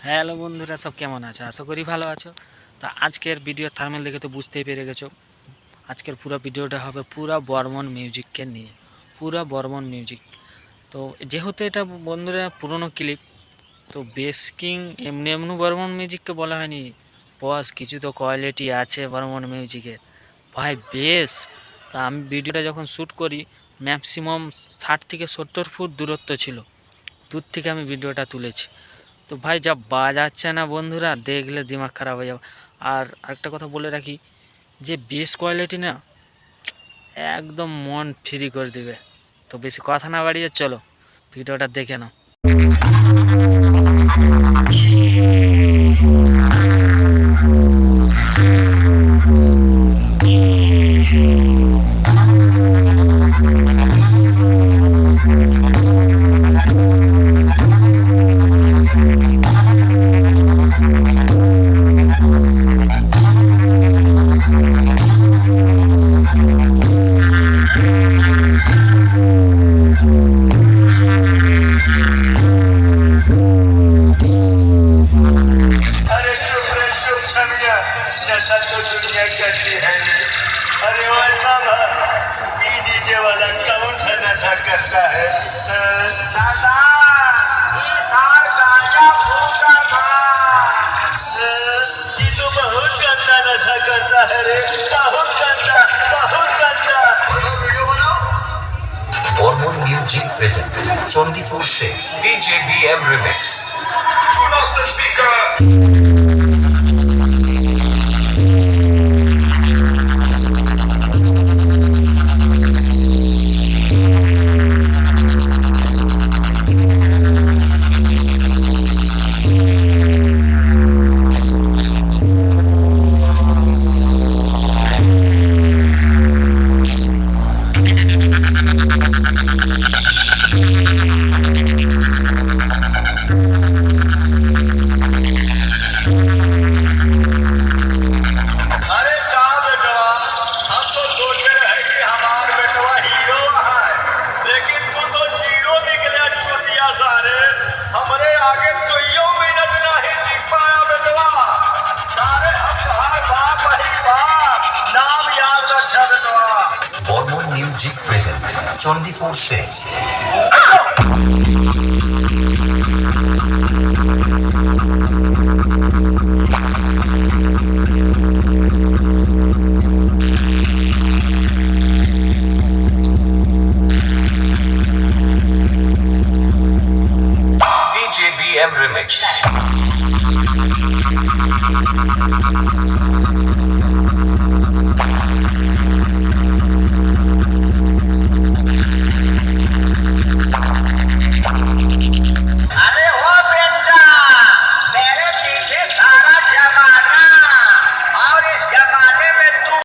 Hello বন্ধুরা, সব কেমন আছো? আশা করি ভালো আছো। তো আজকের ভিডিও থাম্বনেল দেখে তো বুঝতেই পেরে গেছো, আজকের পুরো ভিডিওটা হবে পুরো বর্মন মিউজিককে নিয়ে, পুরো বর্মন মিউজিক। তো যেহেতু এটা বন্ধুরা পুরনো ক্লিপ, তো বেস কিং এমনি এমনি বর্মন মিউজিককে বলা হয়নি। বস, কিছু তো কোয়ালিটি আছে বর্মন মিউজিকের, ভাই বেশ। তা আমি ভিডিওটা যখন শ্যুট করি ম্যাক্সিমাম 60 থেকে 70 ফুট দূরত্ব ছিল, দূর থেকে আমি ভিডিওটা তুলেছি। তো ভাই যা বাজাচ্ছে না বন্ধুরা, দেখলে দিমাগ খারাপ হয়ে যাবে। আর আরেকটা কথা বলে রাখি, যে বেস কোয়ালিটি না একদম মন ফ্রি করে দিবে। তো বেশি কথা না বাড়িয়ে চলো ভিডিওটা দেখে নাও। नशा तो दुनिया करती है। अरे वैसा ये डीजे वाला कौन सा नशा करता है? दादा, ये साल गांजा फूका था। ये तो बहुत गंदा नशा करता है रे, बहुत गंदा, बहुत गंदा। वीडियो बनाओ। बर्मन म्यूजिक प्रेजेंट चंडीपुर से DJ BM remix. Turn off the speaker. हमरे आगे कोई मिनट नहीं टिक पाया बेटवा। सारे हम तुम्हार बाप ही बाप, नाम याद रखा बेटवा। बर्मन म्यूजिक प्रेजेंट चंडीपुर से डीजे बीएम रिमिक्स।